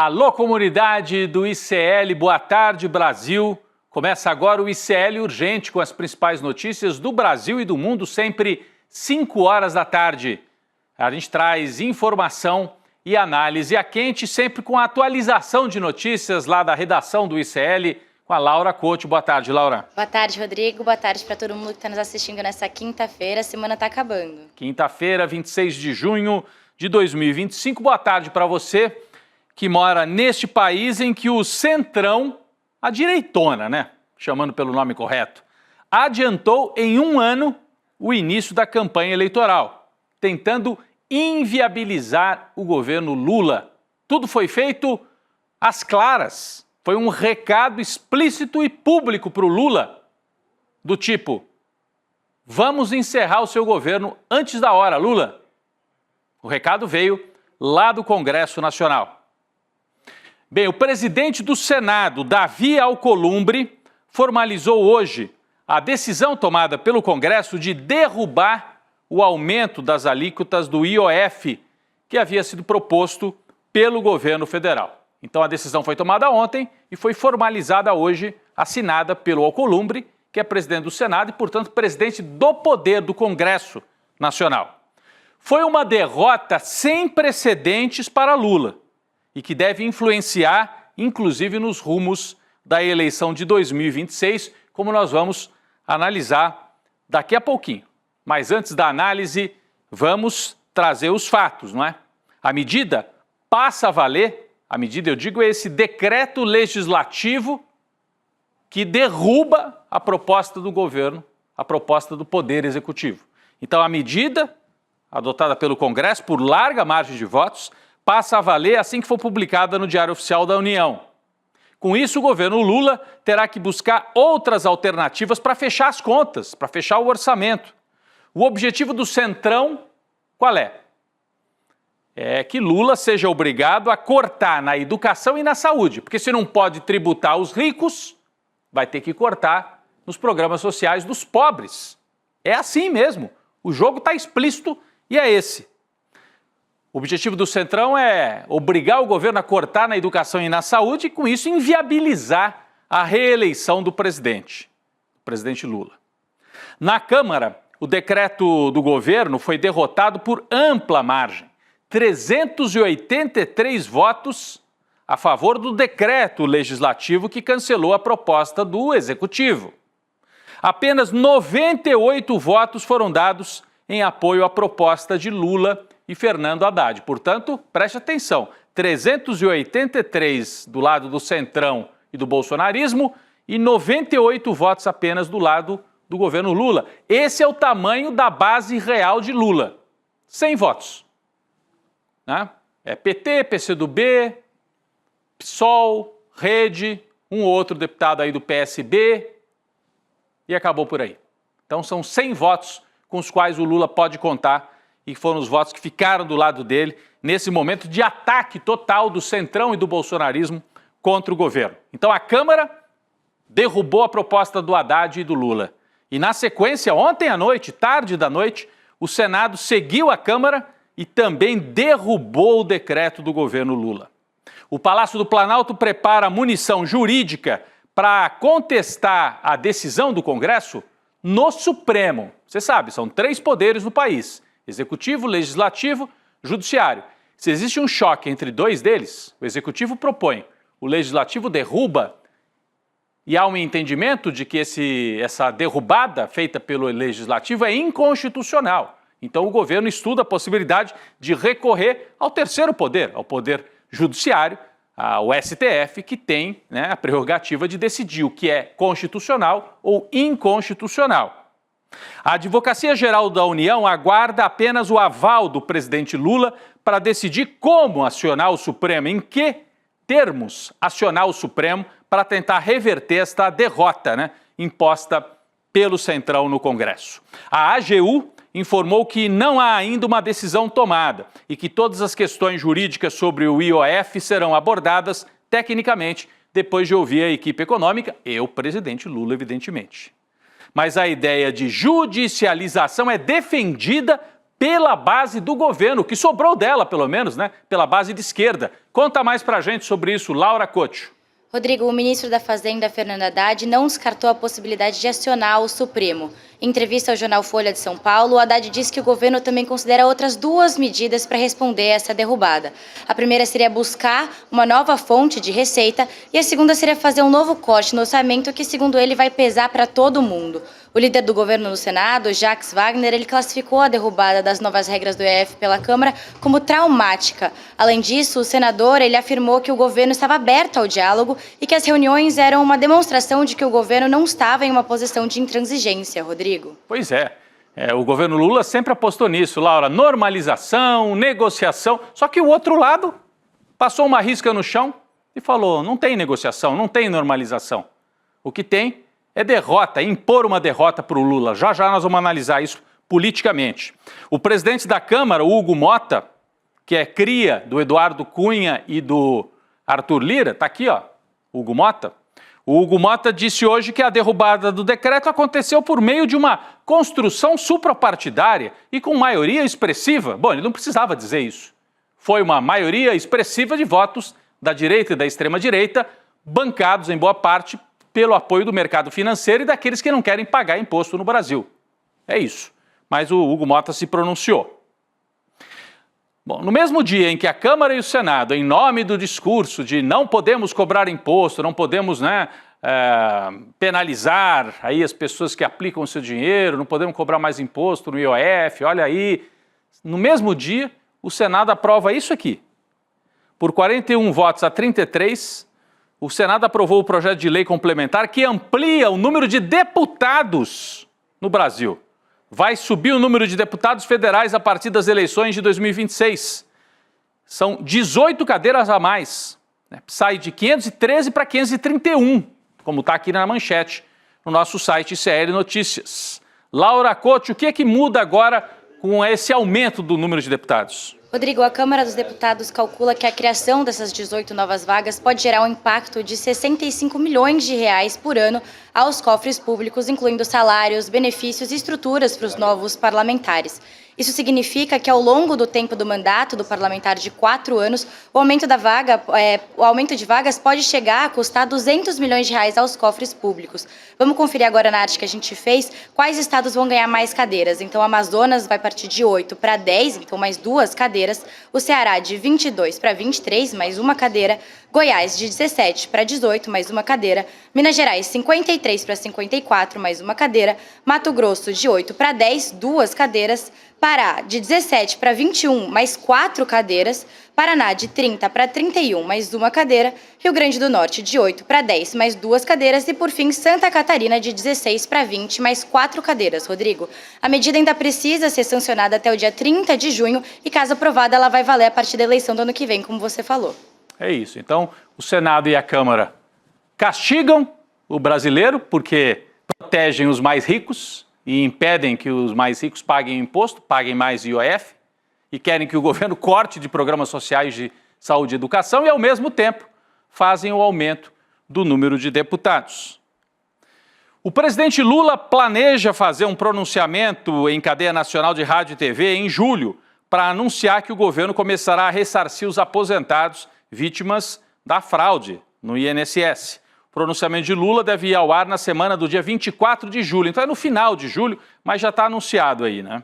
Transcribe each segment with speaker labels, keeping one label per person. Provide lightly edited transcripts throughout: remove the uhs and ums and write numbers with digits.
Speaker 1: Alô, comunidade do ICL, boa tarde, Brasil. Começa agora o ICL Urgente com as principais notícias do Brasil e do mundo, sempre 5 horas da tarde. A gente traz informação e análise a quente, sempre com a atualização de notícias lá da redação do ICL, com a Laura Couto. Boa tarde, Laura.
Speaker 2: Boa tarde, Rodrigo. Boa tarde para todo mundo que está nos assistindo nessa quinta-feira. A semana está acabando.
Speaker 1: Quinta-feira, 26 de junho de 2025. Boa tarde para você que mora neste país em que o Centrão, a direitona, né? Chamando pelo nome correto, adiantou em 1 ano o início da campanha eleitoral, tentando inviabilizar o governo Lula. Tudo foi feito às claras. Foi um recado explícito e público para o Lula, do tipo: vamos encerrar o seu governo antes da hora, Lula. O recado veio lá do Congresso Nacional. Bem, o presidente do Senado, Davi Alcolumbre, formalizou hoje a decisão tomada pelo Congresso de derrubar o aumento das alíquotas do IOF, que havia sido proposto pelo governo federal. Então a decisão foi tomada ontem e foi formalizada hoje, assinada pelo Alcolumbre, que é presidente do Senado e, portanto, presidente do poder do Congresso Nacional. Foi uma derrota sem precedentes para Lula e que deve influenciar, inclusive, nos rumos da eleição de 2026, como nós vamos analisar daqui a pouquinho. Mas antes da análise, vamos trazer os fatos, não é? A medida passa a valer, a medida, eu digo, é esse decreto legislativo que derruba a proposta do governo, a proposta do Poder Executivo. Então, a medida adotada pelo Congresso por larga margem de votos passa a valer assim que for publicada no Diário Oficial da União. Com isso, o governo Lula terá que buscar outras alternativas para fechar as contas, para fechar o orçamento. O objetivo do Centrão, qual é? É que Lula seja obrigado a cortar na educação e na saúde, porque se não pode tributar os ricos, vai ter que cortar nos programas sociais dos pobres. É assim mesmo, o jogo está explícito e é esse. O objetivo do Centrão é obrigar o governo a cortar na educação e na saúde e, com isso, inviabilizar a reeleição do presidente Lula. Na Câmara, o decreto do governo foi derrotado por ampla margem. 383 votos a favor do decreto legislativo que cancelou a proposta do Executivo. Apenas 98 votos foram dados em apoio à proposta de Lula e Fernando Haddad. Portanto, preste atenção, 383 do lado do Centrão e do bolsonarismo e 98 votos apenas do lado do governo Lula. Esse é o tamanho da base real de Lula. 100 votos. Né? É PT, PCdoB, PSOL, Rede, um outro deputado aí do PSB e acabou por aí. Então são 100 votos com os quais o Lula pode contar e foram os votos que ficaram do lado dele nesse momento de ataque total do Centrão e do bolsonarismo contra o governo. Então a Câmara derrubou a proposta do Haddad e do Lula. E na sequência, ontem à noite, tarde da noite, o Senado seguiu a Câmara e também derrubou o decreto do governo Lula. O Palácio do Planalto prepara munição jurídica para contestar a decisão do Congresso no Supremo. Você sabe, são 3 poderes no país: Executivo, Legislativo, Judiciário. Se existe um choque entre 2 deles, o Executivo propõe, o Legislativo derruba, e há um entendimento de que essa derrubada feita pelo Legislativo é inconstitucional. Então o governo estuda a possibilidade de recorrer ao terceiro poder, ao Poder Judiciário, ao STF, que tem, né, a prerrogativa de decidir o que é constitucional ou inconstitucional. A Advocacia Geral da União aguarda apenas o aval do presidente Lula para decidir como acionar o Supremo, em que termos acionar o Supremo para tentar reverter esta derrota, né, imposta pelo Centrão no Congresso. A AGU informou que não há ainda uma decisão tomada e que todas as questões jurídicas sobre o IOF serão abordadas tecnicamente depois de ouvir a equipe econômica e o presidente Lula, evidentemente. Mas a ideia de judicialização é defendida pela base do governo, que sobrou dela, pelo menos, né? Pela base de esquerda. Conta mais pra gente sobre isso, Laura Couto.
Speaker 2: Rodrigo, o ministro da Fazenda, Fernando Haddad, não descartou a possibilidade de acionar o Supremo. Em entrevista ao jornal Folha de São Paulo, o Haddad disse que o governo também considera outras duas medidas para responder a essa derrubada. A primeira seria buscar uma nova fonte de receita e a segunda seria fazer um novo corte no orçamento que, segundo ele, vai pesar para todo mundo. O líder do governo no Senado, Jacques Wagner, ele classificou a derrubada das novas regras do IOF pela Câmara como traumática. Além disso, o senador ele afirmou que o governo estava aberto ao diálogo e que as reuniões eram uma demonstração de que o governo não estava em uma posição de intransigência, Rodrigo.
Speaker 1: Pois é. O governo Lula sempre apostou nisso, Laura. Normalização, negociação. Só que o outro lado passou uma risca no chão e falou, não tem negociação, não tem normalização. O que tem é derrota, impor uma derrota para o Lula. Já já nós vamos analisar isso politicamente. O presidente da Câmara, Hugo Motta, que é cria do Eduardo Cunha e do Arthur Lira, está aqui, ó, Hugo Motta. O Hugo Motta disse hoje que a derrubada do decreto aconteceu por meio de uma construção suprapartidária e com maioria expressiva. Bom, ele não precisava dizer isso. Foi uma maioria expressiva de votos da direita e da extrema-direita, bancados em boa parte pelo apoio do mercado financeiro e daqueles que não querem pagar imposto no Brasil. É isso. Mas o Hugo Motta se pronunciou. Bom, no mesmo dia em que a Câmara e o Senado, em nome do discurso de não podemos cobrar imposto, não podemos, penalizar aí as pessoas que aplicam o seu dinheiro, não podemos cobrar mais imposto no IOF, olha aí. No mesmo dia, o Senado aprova isso aqui. Por 41 votos a 33, o Senado aprovou o projeto de lei complementar que amplia o número de deputados no Brasil. Vai subir o número de deputados federais a partir das eleições de 2026. São 18 cadeiras a mais. Sai de 513 para 531, como está aqui na manchete, no nosso site CL Notícias. Laura Couto, o que é que muda agora com esse aumento do número de deputados?
Speaker 2: Rodrigo, a Câmara dos Deputados calcula que a criação dessas 18 novas vagas pode gerar um impacto de 65 milhões de reais por ano aos cofres públicos, incluindo salários, benefícios e estruturas para os novos parlamentares. Isso significa que ao longo do tempo do mandato do parlamentar de 4 anos, o aumento de vagas pode chegar a custar 200 milhões de reais aos cofres públicos. Vamos conferir agora na arte que a gente fez quais estados vão ganhar mais cadeiras. Então, o Amazonas vai partir de 8 para 10, então mais 2 cadeiras. O Ceará de 22 para 23, mais 1 cadeira. Goiás de 17 para 18, mais 1 cadeira. Minas Gerais, 53 para 54, mais 1 cadeira. Mato Grosso, de 8 para 10, 2 cadeiras. Pará, de 17 para 21, mais 4 cadeiras. Paraná, de 30 para 31, mais 1 cadeira. Rio Grande do Norte, de 8 para 10, mais 2 cadeiras. E, por fim, Santa Catarina, de 16 para 20, mais 4 cadeiras. Rodrigo, a medida ainda precisa ser sancionada até o dia 30 de junho e, caso aprovada, ela vai valer a partir da eleição do ano que vem, como você falou.
Speaker 1: É isso. Então, o Senado e a Câmara castigam o brasileiro porque protegem os mais ricos e impedem que os mais ricos paguem imposto, paguem mais IOF, e querem que o governo corte de programas sociais de saúde e educação e, ao mesmo tempo, fazem o aumento do número de deputados. O presidente Lula planeja fazer um pronunciamento em cadeia nacional de rádio e TV em julho para anunciar que o governo começará a ressarcir os aposentados vítimas da fraude no INSS. O pronunciamento de Lula deve ir ao ar na semana do dia 24 de julho. Então é no final de julho, mas já está anunciado aí, né?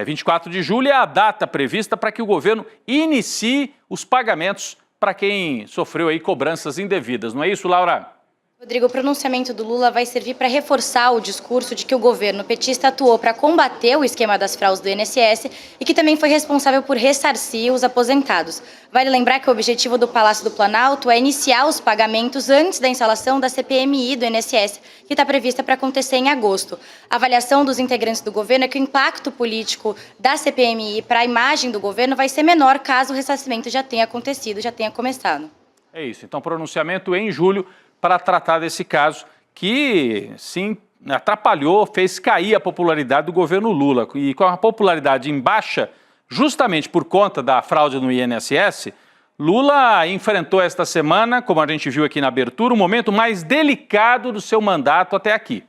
Speaker 1: 24 de julho é a data prevista para que o governo inicie os pagamentos para quem sofreu aí cobranças indevidas. Não é isso, Laura?
Speaker 2: Rodrigo, o pronunciamento do Lula vai servir para reforçar o discurso de que o governo petista atuou para combater o esquema das fraudes do INSS e que também foi responsável por ressarcir os aposentados. Vale lembrar que o objetivo do Palácio do Planalto é iniciar os pagamentos antes da instalação da CPMI do INSS, que está prevista para acontecer em agosto. A avaliação dos integrantes do governo é que o impacto político da CPMI para a imagem do governo vai ser menor caso o ressarcimento já tenha acontecido, já tenha começado.
Speaker 1: É isso. Então, pronunciamento em julho para tratar desse caso que, sim, atrapalhou, fez cair a popularidade do governo Lula. E com a popularidade em baixa, justamente por conta da fraude no INSS, Lula enfrentou esta semana, como a gente viu aqui na abertura, o momento mais delicado do seu mandato até aqui.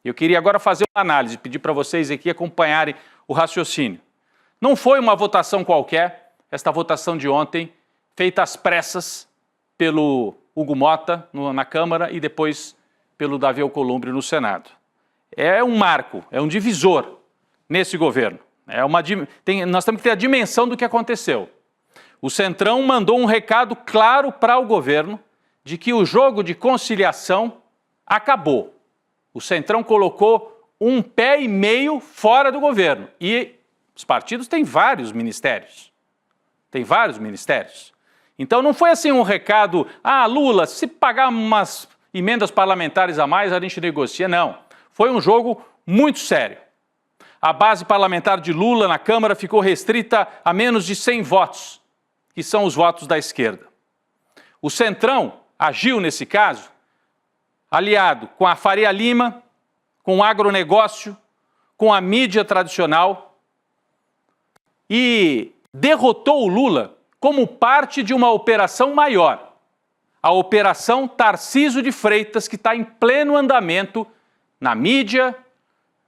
Speaker 1: Eu queria agora fazer uma análise, pedir para vocês aqui acompanharem o raciocínio. Não foi uma votação qualquer, esta votação de ontem, feita às pressas pelo Hugo Motta na Câmara e depois pelo Davi Alcolumbre no Senado. É um marco, é um divisor nesse governo. Nós temos que ter a dimensão do que aconteceu. O Centrão mandou um recado claro para o governo de que o jogo de conciliação acabou. O Centrão colocou um pé e meio fora do governo. E os partidos têm vários ministérios. Então não foi assim um recado, Lula, se pagar umas emendas parlamentares a mais, a gente negocia. Não. Foi um jogo muito sério. A base parlamentar de Lula na Câmara ficou restrita a menos de 100 votos, que são os votos da esquerda. O Centrão agiu nesse caso aliado com a Faria Lima, com o agronegócio, com a mídia tradicional e derrotou o Lula como parte de uma operação maior, a Operação Tarcísio de Freitas, que está em pleno andamento na mídia,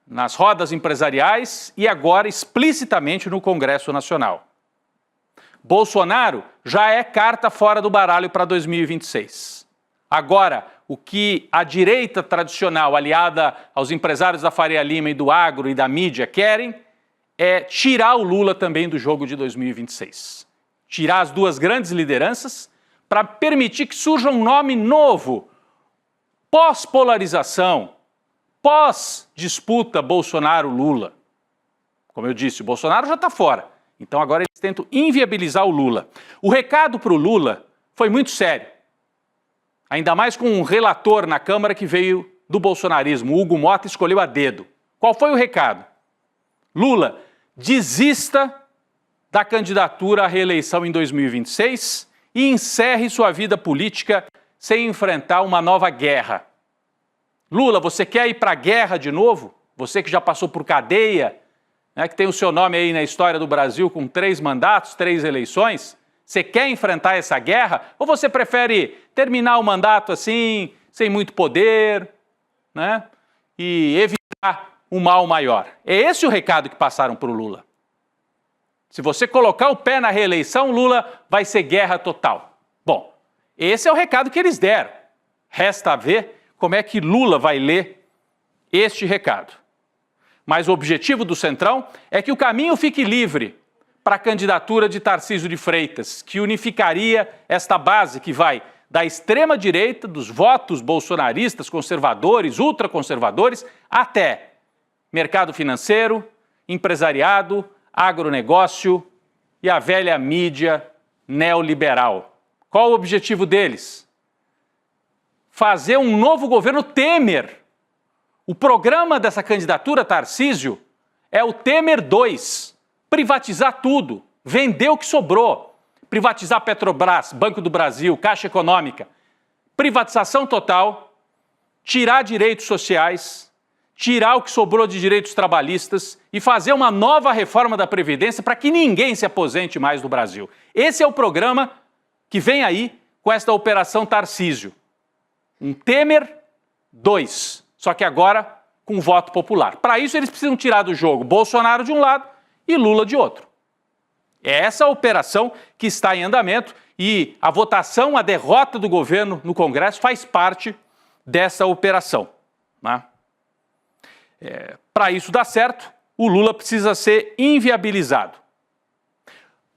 Speaker 1: nas rodas empresariais e agora explicitamente no Congresso Nacional. Bolsonaro já é carta fora do baralho para 2026. Agora, o que a direita tradicional, aliada aos empresários da Faria Lima e do agro e da mídia, querem é tirar o Lula também do jogo de 2026. Tirar as duas grandes lideranças para permitir que surja um nome novo, pós-polarização, pós-disputa Bolsonaro-Lula. Como eu disse, o Bolsonaro já está fora. Então agora eles tentam inviabilizar o Lula. O recado para o Lula foi muito sério. Ainda mais com um relator na Câmara que veio do bolsonarismo. O Hugo Motta escolheu a dedo. Qual foi o recado? Lula, desista da candidatura à reeleição em 2026 e encerre sua vida política sem enfrentar uma nova guerra. Lula, você quer ir para a guerra de novo? Você que já passou por cadeia, né, que tem o seu nome aí na história do Brasil com 3 mandatos, 3 eleições, você quer enfrentar essa guerra? Ou você prefere terminar o mandato assim, sem muito poder, né, e evitar um mal maior? É esse o recado que passaram para o Lula. Se você colocar o pé na reeleição, Lula vai ser guerra total. Bom, esse é o recado que eles deram. Resta ver como é que Lula vai ler este recado. Mas o objetivo do Centrão é que o caminho fique livre para a candidatura de Tarcísio de Freitas, que unificaria esta base que vai da extrema-direita, dos votos bolsonaristas, conservadores, ultraconservadores, até mercado financeiro, empresariado, agronegócio e a velha mídia neoliberal. Qual o objetivo deles? Fazer um novo governo Temer. O programa dessa candidatura, Tarcísio, é o Temer 2. Privatizar tudo, vender o que sobrou. Privatizar Petrobras, Banco do Brasil, Caixa Econômica. Privatização total, tirar direitos sociais, tirar o que sobrou de direitos trabalhistas e fazer uma nova reforma da Previdência para que ninguém se aposente mais no Brasil. Esse é o programa que vem aí com esta Operação Tarcísio. Um Temer 2, só que agora com voto popular. Para isso eles precisam tirar do jogo Bolsonaro de um lado e Lula de outro. É essa a operação que está em andamento e a votação, a derrota do governo no Congresso faz parte dessa operação, né? Para isso dar certo, o Lula precisa ser inviabilizado.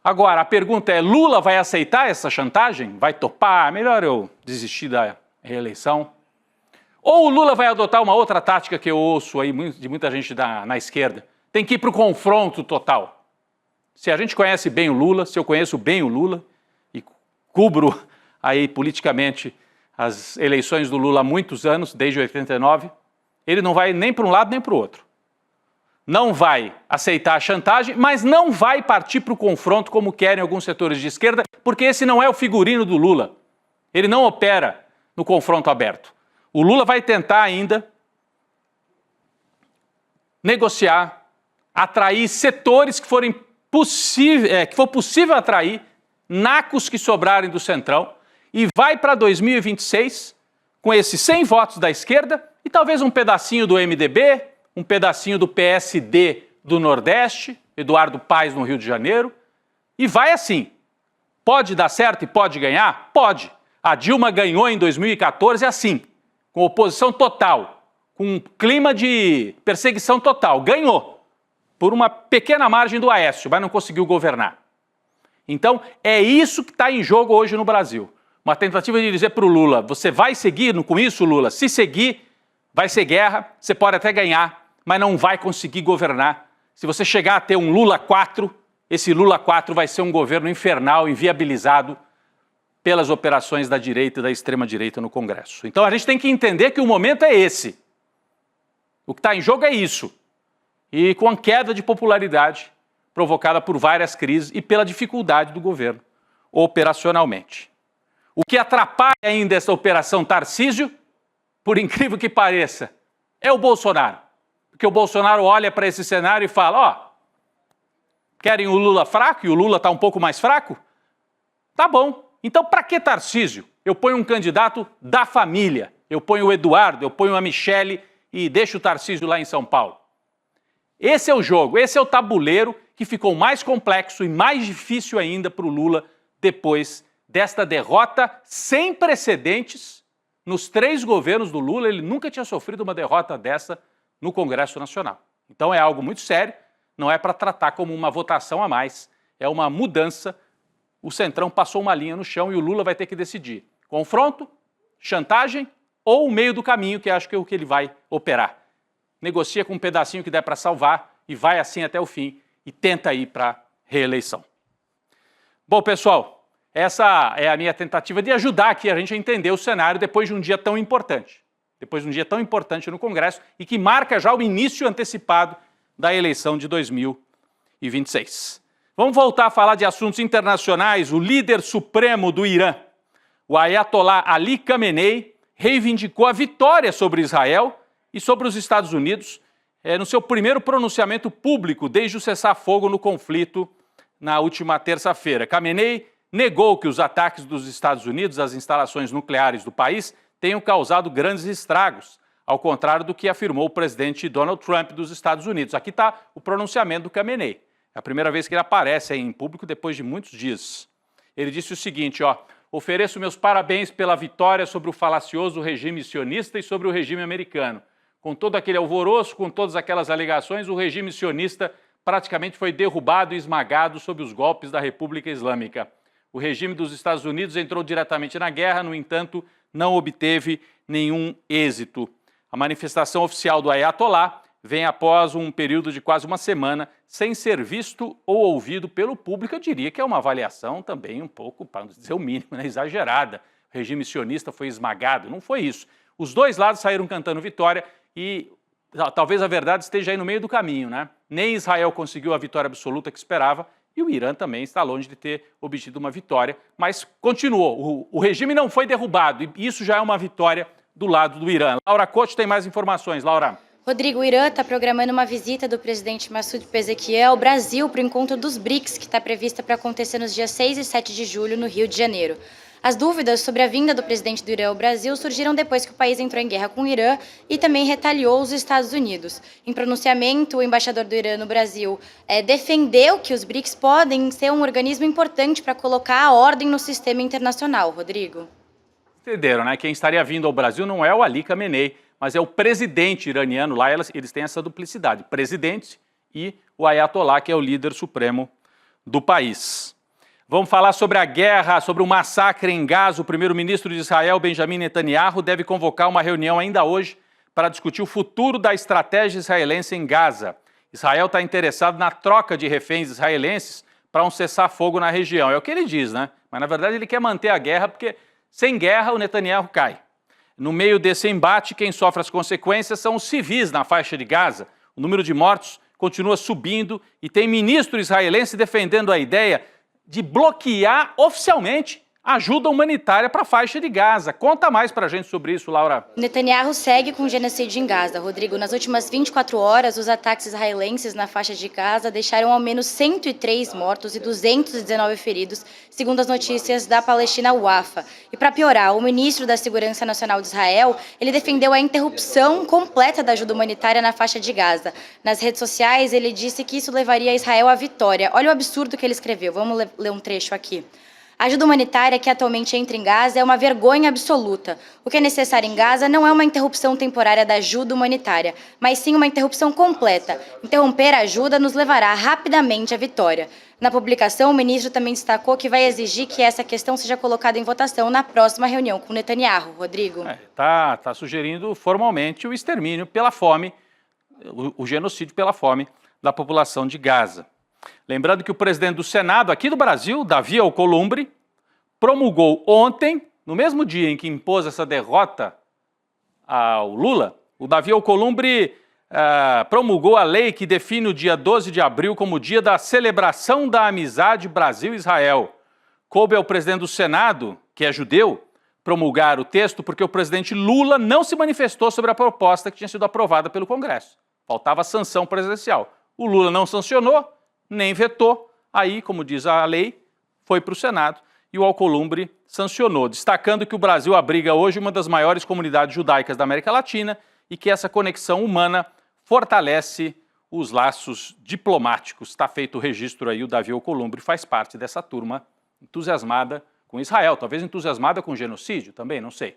Speaker 1: Agora, a pergunta é, Lula vai aceitar essa chantagem? Vai topar? Melhor eu desistir da reeleição? Ou o Lula vai adotar uma outra tática que eu ouço aí de muita gente na esquerda? Tem que ir para o confronto total. Se a gente conhece bem o Lula, se eu conheço bem o Lula e cubro aí politicamente as eleições do Lula há muitos anos, desde 89, ele não vai nem para um lado nem para o outro. Não vai aceitar a chantagem, mas não vai partir para o confronto como querem alguns setores de esquerda, porque esse não é o figurino do Lula. Ele não opera no confronto aberto. O Lula vai tentar ainda negociar, atrair setores que for possível atrair, nacos que sobrarem do Centrão, e vai para 2026 com esses 100 votos da esquerda e talvez um pedacinho do MDB, um pedacinho do PSD do Nordeste, Eduardo Paes no Rio de Janeiro, e vai assim. Pode dar certo e pode ganhar? Pode. A Dilma ganhou em 2014 assim, com oposição total, com um clima de perseguição total. Ganhou, por uma pequena margem do Aécio, mas não conseguiu governar. Então, é isso que está em jogo hoje no Brasil. Uma tentativa de dizer para o Lula, você vai seguir com isso, Lula? Se seguir, vai ser guerra, você pode até ganhar, mas não vai conseguir governar. Se você chegar a ter um Lula 4, esse Lula 4 vai ser um governo infernal, inviabilizado pelas operações da direita e da extrema-direita no Congresso. Então a gente tem que entender que o momento é esse. O que está em jogo é isso. E com a queda de popularidade provocada por várias crises e pela dificuldade do governo operacionalmente. O que atrapalha ainda essa operação Tarcísio, por incrível que pareça, é o Bolsonaro. Porque o Bolsonaro olha para esse cenário e fala, ó, querem o Lula fraco e o Lula está um pouco mais fraco? Tá bom. Então, para que Tarcísio? Eu ponho um candidato da família. Eu ponho o Eduardo, eu ponho a Michele e deixo o Tarcísio lá em São Paulo. Esse é o jogo, esse é o tabuleiro que ficou mais complexo e mais difícil ainda para o Lula depois desta derrota sem precedentes. Nos 3 governos do Lula, ele nunca tinha sofrido uma derrota dessa no Congresso Nacional. Então é algo muito sério, não é para tratar como uma votação a mais, é uma mudança. O Centrão passou uma linha no chão e o Lula vai ter que decidir. Confronto, chantagem ou o meio do caminho, que acho que é o que ele vai operar. Negocia com um pedacinho que der para salvar e vai assim até o fim e tenta ir para a reeleição. Bom, pessoal, essa é a minha tentativa de ajudar aqui a gente a entender o cenário depois de um dia tão importante. Depois de um dia tão importante no Congresso e que marca já o início antecipado da eleição de 2026. Vamos voltar a falar de assuntos internacionais. O líder supremo do Irã, o Ayatollah Ali Khamenei, reivindicou a vitória sobre Israel e sobre os Estados Unidos no seu primeiro pronunciamento público desde o cessar-fogo no conflito na última terça-feira. Khamenei negou que os ataques dos Estados Unidos às instalações nucleares do país tenham causado grandes estragos, ao contrário do que afirmou o presidente Donald Trump dos Estados Unidos. Aqui está o pronunciamento do Khamenei. É a primeira vez que ele aparece aí em público depois de muitos dias. Ele disse o seguinte, ó, ofereço meus parabéns pela vitória sobre o falacioso regime sionista e sobre o regime americano. Com todo aquele alvoroço, com todas aquelas alegações, o regime sionista praticamente foi derrubado e esmagado sob os golpes da República Islâmica. O regime dos Estados Unidos entrou diretamente na guerra, no entanto, não obteve nenhum êxito. A manifestação oficial do Ayatollah vem após um período de quase uma semana sem ser visto ou ouvido pelo público. Eu diria que é uma avaliação também um pouco, para não dizer o mínimo, né, exagerada. O regime sionista foi esmagado. Não foi isso. Os dois lados saíram cantando vitória e talvez a verdade esteja aí no meio do caminho, né? Nem Israel conseguiu a vitória absoluta que esperava e o Irã também está longe de ter obtido uma vitória, mas continuou. O regime não foi derrubado e isso já é uma vitória do lado do Irã. Laura Couto tem mais informações. Laura.
Speaker 2: Rodrigo, o Irã está programando uma visita do presidente Massoud Pezeshkian ao Brasil para o encontro dos BRICS, que está prevista para acontecer nos dias 6 e 7 de julho no Rio de Janeiro. As dúvidas sobre a vinda do presidente do Irã ao Brasil surgiram depois que o país entrou em guerra com o Irã e também retaliou os Estados Unidos. Em pronunciamento, o embaixador do Irã no Brasil defendeu que os BRICS podem ser um organismo importante para colocar a ordem no sistema internacional. Rodrigo.
Speaker 1: Entenderam, né? Quem estaria vindo ao Brasil não é o Ali Khamenei, mas é o presidente iraniano. Lá eles têm essa duplicidade, presidente e o Ayatollah, que é o líder supremo do país. Vamos falar sobre a guerra, sobre o massacre em Gaza. O primeiro-ministro de Israel, Benjamin Netanyahu, deve convocar uma reunião ainda hoje para discutir o futuro da estratégia israelense em Gaza. Israel está interessado na troca de reféns israelenses para um cessar-fogo na região. É o que ele diz, né? Mas, na verdade, ele quer manter a guerra porque, sem guerra, o Netanyahu cai. No meio desse embate, quem sofre as consequências são os civis na faixa de Gaza. O número de mortos continua subindo e tem ministro israelense defendendo a ideia de bloquear oficialmente ajuda humanitária para a faixa de Gaza. Conta mais para a gente sobre isso, Laura.
Speaker 2: Netanyahu segue com o genocídio em Gaza. Rodrigo, nas últimas 24 horas, os ataques israelenses na faixa de Gaza deixaram ao menos 103 mortos e 219 feridos, segundo as notícias da Palestina Wafa. E para piorar, o ministro da Segurança Nacional de Israel, ele defendeu a interrupção completa da ajuda humanitária na faixa de Gaza. Nas redes sociais, ele disse que isso levaria Israel à vitória. Olha o absurdo que ele escreveu. Vamos ler um trecho aqui. A ajuda humanitária que atualmente entra em Gaza é uma vergonha absoluta. O que é necessário em Gaza não é uma interrupção temporária da ajuda humanitária, mas sim uma interrupção completa. Interromper a ajuda nos levará rapidamente à vitória. Na publicação, o ministro também destacou que vai exigir que essa questão seja colocada em votação na próxima reunião com Netanyahu. Rodrigo.
Speaker 1: Tá sugerindo formalmente o extermínio pela fome, o genocídio pela fome da população de Gaza. Lembrando que o presidente do Senado aqui do Brasil, Davi Alcolumbre, promulgou ontem, no mesmo dia em que impôs essa derrota ao Lula, o Davi Alcolumbre promulgou a lei que define o dia 12 de abril como o dia da celebração da amizade Brasil-Israel. Coube ao presidente do Senado, que é judeu, promulgar o texto porque o presidente Lula não se manifestou sobre a proposta que tinha sido aprovada pelo Congresso. Faltava sanção presidencial. O Lula não sancionou, nem vetou, aí, como diz a lei, foi para o Senado e o Alcolumbre sancionou, destacando que o Brasil abriga hoje uma das maiores comunidades judaicas da América Latina e que essa conexão humana fortalece os laços diplomáticos. Está feito o registro aí, o Davi Alcolumbre faz parte dessa turma entusiasmada com Israel, talvez entusiasmada com genocídio também, não sei.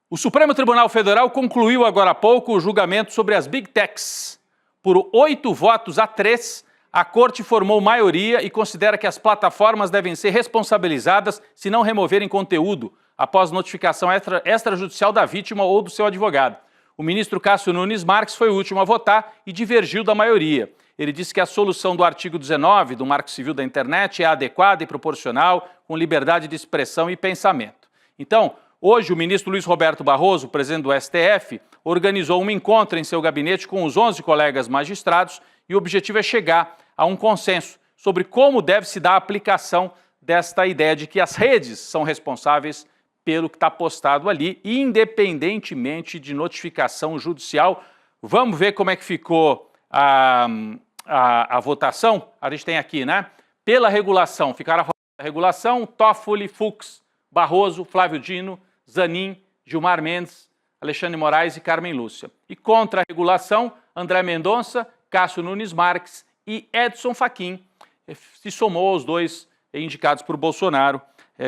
Speaker 1: O Supremo Tribunal Federal concluiu agora há pouco o julgamento sobre as Big Techs. Por 8 votos a 3, a Corte formou maioria e considera que as plataformas devem ser responsabilizadas se não removerem conteúdo após notificação extrajudicial da vítima ou do seu advogado. O ministro Cássio Nunes Marques foi o último a votar e divergiu da maioria. Ele disse que a solução do artigo 19 do Marco Civil da Internet é adequada e proporcional, com liberdade de expressão e pensamento. Então, hoje o ministro Luiz Roberto Barroso, presidente do STF, organizou um encontro em seu gabinete com os 11 colegas magistrados e o objetivo é chegar a um consenso sobre como deve se dar a aplicação desta ideia de que as redes são responsáveis pelo que está postado ali, independentemente de notificação judicial. Vamos ver como é que ficou a votação? A gente tem aqui, né? Pela regulação, ficaram a regulação, Toffoli, Fux, Barroso, Flávio Dino, Zanin, Gilmar Mendes, Alexandre Moraes e Carmen Lúcia. E contra a regulação, André Mendonça, Cássio Nunes Marques e Edson Fachin. Se somou aos dois indicados por Bolsonaro,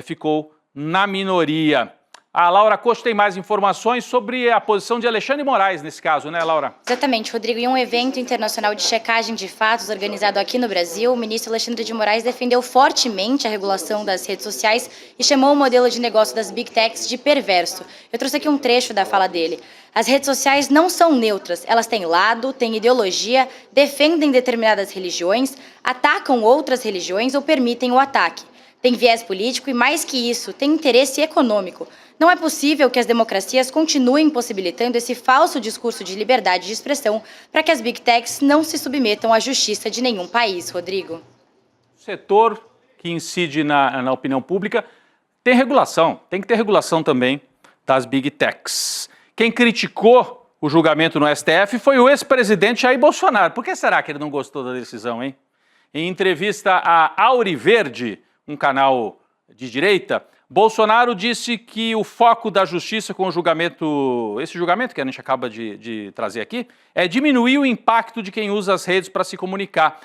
Speaker 1: ficou na minoria. A Laura Costa tem mais informações sobre a posição de Alexandre Moraes nesse caso, né, Laura?
Speaker 2: Exatamente, Rodrigo. Em um evento internacional de checagem de fatos organizado aqui no Brasil, o ministro Alexandre de Moraes defendeu fortemente a regulação das redes sociais e chamou o modelo de negócio das Big Techs de perverso. Eu trouxe aqui um trecho da fala dele. As redes sociais não são neutras, elas têm lado, têm ideologia, defendem determinadas religiões, atacam outras religiões ou permitem o ataque. Tem viés político e, mais que isso, tem interesse econômico. Não é possível que as democracias continuem possibilitando esse falso discurso de liberdade de expressão para que as Big Techs não se submetam à justiça de nenhum país, Rodrigo.
Speaker 1: O setor que incide na opinião pública tem regulação, tem que ter regulação também das Big Techs. Quem criticou o julgamento no STF foi o ex-presidente Jair Bolsonaro. Por que será que ele não gostou da decisão, hein? Em entrevista a Auriverde, um canal de direita, Bolsonaro disse que o foco da justiça com o julgamento, esse julgamento que a gente acaba de trazer aqui, é diminuir o impacto de quem usa as redes para se comunicar.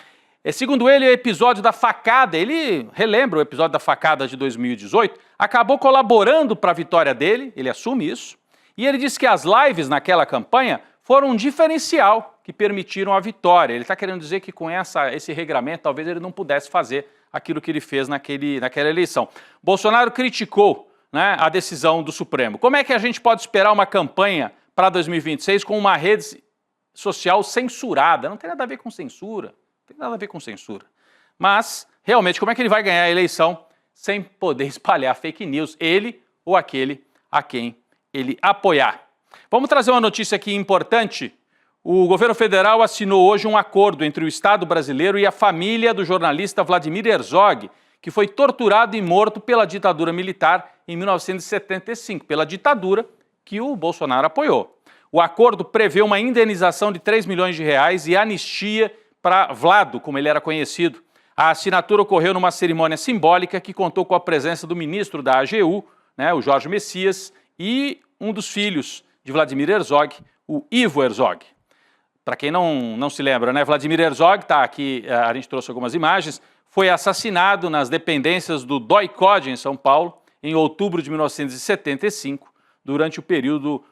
Speaker 1: Segundo ele, o episódio da facada, ele relembra o episódio da facada de 2018, acabou colaborando para a vitória dele, ele assume isso, e ele disse que as lives naquela campanha foram um diferencial que permitiram a vitória. Ele está querendo dizer que com esse regramento talvez ele não pudesse fazer aquilo que ele fez naquela eleição. Bolsonaro criticou, né, a decisão do Supremo. Como é que a gente pode esperar uma campanha para 2026 com uma rede social censurada? Não tem nada a ver com censura, não tem nada a ver com censura. Mas, realmente, como é que ele vai ganhar a eleição sem poder espalhar fake news, ele ou aquele a quem ele apoiar? Vamos trazer uma notícia aqui importante. O governo federal assinou hoje um acordo entre o Estado brasileiro e a família do jornalista Vladimir Herzog, que foi torturado e morto pela ditadura militar em 1975, pela ditadura que o Bolsonaro apoiou. O acordo prevê uma indenização de 3 milhões de reais e anistia para Vlado, como ele era conhecido. A assinatura ocorreu numa cerimônia simbólica que contou com a presença do ministro da AGU, o Jorge Messias, e um dos filhos de Vladimir Herzog, o Ivo Herzog. Para quem não se lembra, Vladimir Herzog, tá aqui, a gente trouxe algumas imagens, foi assassinado nas dependências do DOI-CODE em São Paulo, em outubro de 1975, durante o período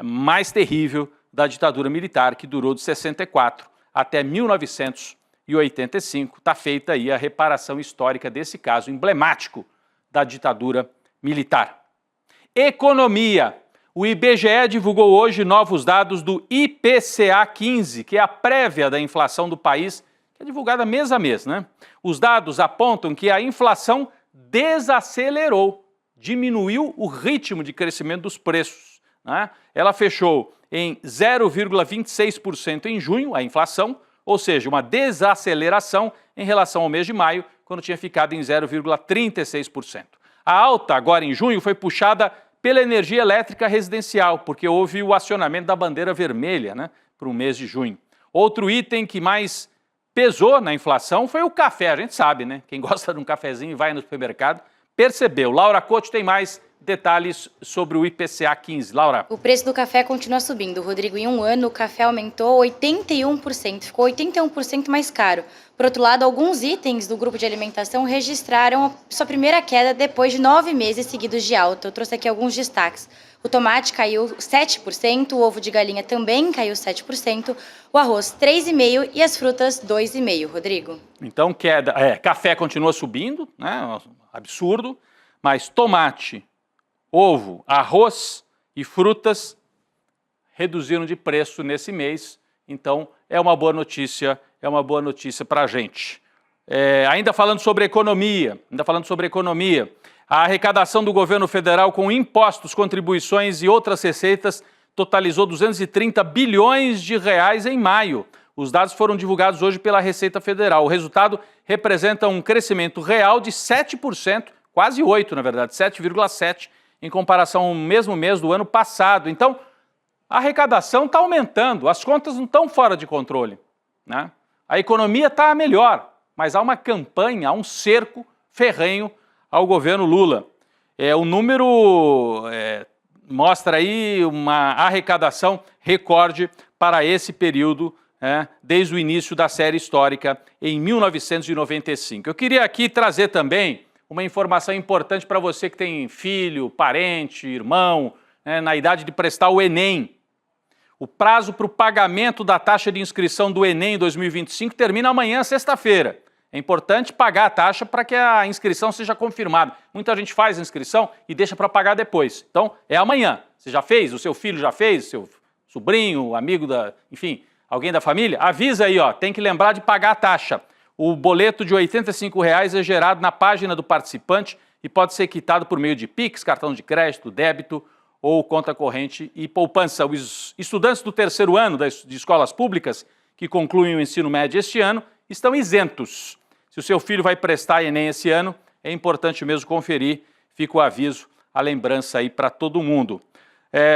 Speaker 1: mais terrível da ditadura militar, que durou de 64 até 1985. Está feita aí a reparação histórica desse caso emblemático da ditadura militar. Economia. O IBGE divulgou hoje novos dados do IPCA 15, que é a prévia da inflação do país, que é divulgada mês a mês, Os dados apontam que a inflação desacelerou, diminuiu o ritmo de crescimento dos preços, Ela fechou em 0,26% em junho, a inflação, ou seja, uma desaceleração em relação ao mês de maio, quando tinha ficado em 0,36%. A alta, agora em junho, foi puxada pela energia elétrica residencial, porque houve o acionamento da bandeira vermelha para o mês de junho. Outro item que mais pesou na inflação foi o café, a gente sabe, Quem gosta de um cafezinho e vai no supermercado, percebeu. Laura Couto tem mais detalhes sobre o IPCA 15. Laura.
Speaker 2: O preço do café continua subindo. Rodrigo, em um ano o café aumentou 81%, ficou 81% mais caro. Por outro lado, alguns itens do grupo de alimentação registraram sua primeira queda depois de 9 meses seguidos de alta. Eu trouxe aqui alguns destaques. O tomate caiu 7%, o ovo de galinha também caiu 7%, o arroz 3,5% e as frutas 2,5%, Rodrigo.
Speaker 1: Então, café continua subindo, absurdo, mas tomate, ovo, arroz e frutas reduziram de preço nesse mês, então é uma boa notícia para a gente. Ainda falando sobre economia, a arrecadação do governo federal com impostos, contribuições e outras receitas totalizou 230 bilhões de reais em maio. Os dados foram divulgados hoje pela Receita Federal. O resultado representa um crescimento real de 7%, quase 8%, na verdade, 7,7%, em comparação ao mesmo mês do ano passado. Então, a arrecadação está aumentando, as contas não estão fora de controle, A economia está melhor, mas há uma campanha, há um cerco ferrenho ao governo Lula. O número mostra aí uma arrecadação recorde para esse período, desde o início da série histórica em 1995. Eu queria aqui trazer também uma informação importante para você que tem filho, parente, irmão, na idade de prestar o Enem. O prazo para o pagamento da taxa de inscrição do Enem 2025 termina amanhã, sexta-feira. É importante pagar a taxa para que a inscrição seja confirmada. Muita gente faz a inscrição e deixa para pagar depois. Então, é amanhã. Você já fez? O seu filho já fez? Seu sobrinho, amigo enfim, alguém da família? Avisa aí, tem que lembrar de pagar a taxa. O boleto de R$ 85 é gerado na página do participante e pode ser quitado por meio de Pix, cartão de crédito, débito ou conta corrente e poupança. Os estudantes do terceiro ano de escolas públicas que concluem o ensino médio este ano estão isentos. Se o seu filho vai prestar Enem esse ano, é importante mesmo conferir. Fica o aviso, a lembrança aí para todo mundo.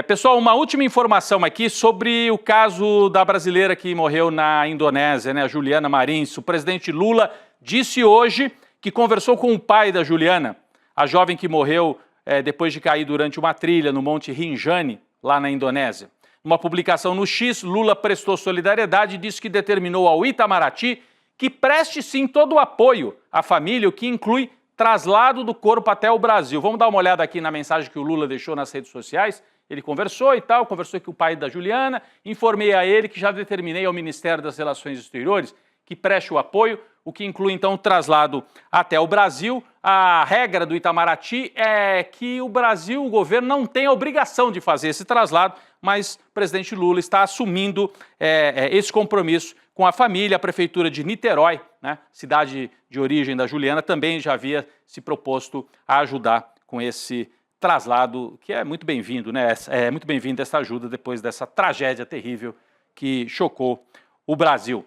Speaker 1: Pessoal, uma última informação aqui sobre o caso da brasileira que morreu na Indonésia, a Juliana Marins. O presidente Lula disse hoje que conversou com o pai da Juliana, a jovem que morreu depois de cair durante uma trilha no Monte Rinjani, lá na Indonésia. Numa publicação no X, Lula prestou solidariedade e disse que determinou ao Itamaraty que preste sim todo o apoio à família, o que inclui traslado do corpo até o Brasil. Vamos dar uma olhada aqui na mensagem que o Lula deixou nas redes sociais. Ele conversou conversou com o pai da Juliana, informei a ele que já determinei ao Ministério das Relações Exteriores que preste o apoio, o que inclui então o traslado até o Brasil. A regra do Itamaraty é que o Brasil, o governo, não tem a obrigação de fazer esse traslado, mas o presidente Lula está assumindo esse compromisso com a família. A prefeitura de Niterói, cidade de origem da Juliana, também já havia se proposto a ajudar com esse traslado, que é muito bem-vindo, É muito bem-vinda essa ajuda depois dessa tragédia terrível que chocou o Brasil.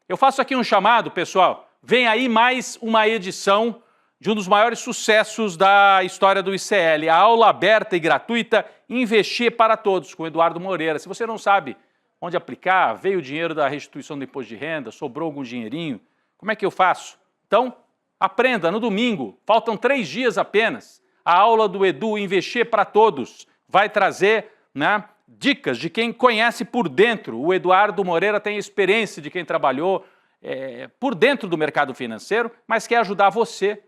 Speaker 1: Eu faço aqui um chamado, pessoal. Vem aí mais uma edição de um dos maiores sucessos da história do ICL, a aula aberta e gratuita Investir para Todos, com Eduardo Moreira. Se você não sabe onde aplicar, veio o dinheiro da restituição do imposto de renda, sobrou algum dinheirinho, como é que eu faço? Então, aprenda no domingo, faltam 3 dias apenas. A aula do Edu Investir para Todos vai trazer, né, dicas de quem conhece por dentro. O Eduardo Moreira tem experiência de quem trabalhou por dentro do mercado financeiro, mas quer ajudar você,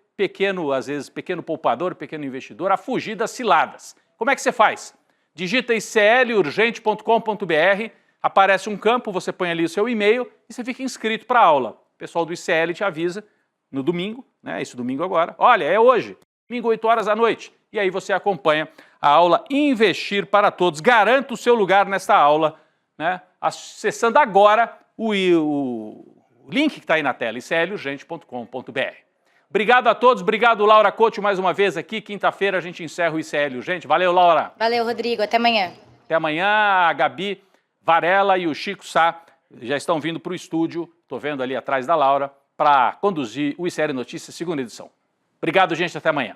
Speaker 1: às vezes pequeno poupador, pequeno investidor, a fugir das ciladas. Como é que você faz? Digita iclurgente.com.br, aparece um campo, você põe ali o seu e-mail e você fica inscrito para a aula. O pessoal do ICL te avisa no domingo, né, esse domingo agora, olha, é hoje, domingo 8 horas da noite. E aí você acompanha a aula Investir para Todos. Garanta o seu lugar nesta aula, né, acessando agora o link que está aí na tela, iclurgente.com.br. Obrigado a todos, obrigado Laura Couto mais uma vez aqui. Quinta-feira a gente encerra o ICL Urgente. Valeu, Laura.
Speaker 2: Valeu, Rodrigo. Até amanhã.
Speaker 1: Até amanhã. A Gabi Varela e o Chico Sá já estão vindo para o estúdio, estou vendo ali atrás da Laura, para conduzir o ICL Notícias, segunda edição. Obrigado, gente. Até amanhã.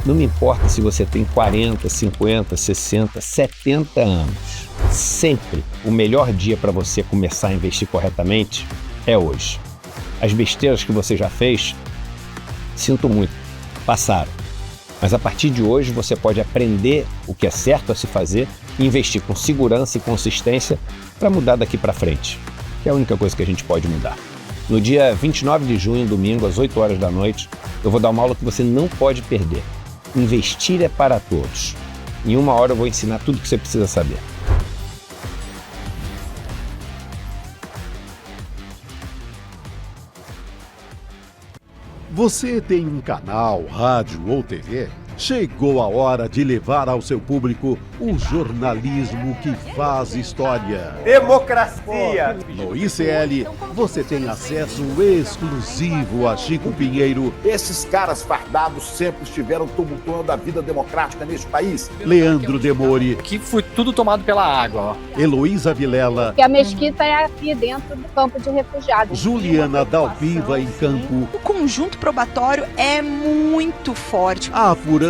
Speaker 3: Não me importa se você tem 40, 50, 60, 70 anos. Sempre o melhor dia para você começar a investir corretamente é hoje. As besteiras que você já fez, sinto muito, passaram. Mas a partir de hoje você pode aprender o que é certo a se fazer e investir com segurança e consistência para mudar daqui para frente. Que é a única coisa que a gente pode mudar. No dia 29 de junho, domingo, às 8 horas da noite, eu vou dar uma aula que você não pode perder. Investir é para todos. Em 1 hora eu vou ensinar tudo o que você precisa saber.
Speaker 4: Você tem um canal, rádio ou TV? Chegou a hora de levar ao seu público o jornalismo que faz história.
Speaker 5: Democracia!
Speaker 4: No ICL, você tem acesso exclusivo a Chico Pinheiro.
Speaker 5: Esses caras fardados sempre estiveram tumultuando a vida democrática neste país.
Speaker 4: Leandro Demore.
Speaker 6: Aqui foi tudo tomado pela água, ó.
Speaker 4: Heloísa Vilela.
Speaker 7: Que a mesquita é aqui dentro do campo de refugiados.
Speaker 4: Juliana Dalpiva em campo.
Speaker 8: O conjunto probatório é muito forte.
Speaker 4: Apurando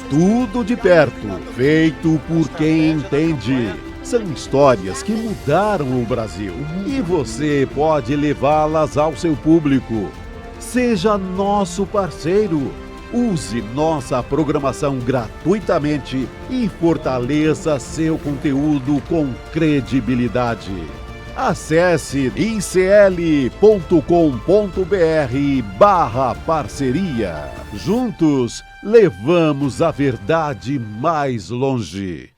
Speaker 4: tudo de perto, feito por quem entende. São histórias que mudaram o Brasil e você pode levá-las ao seu público. Seja nosso parceiro. Use nossa programação gratuitamente e fortaleça seu conteúdo com credibilidade. Acesse icl.com.br/parceria. Juntos, levamos a verdade mais longe.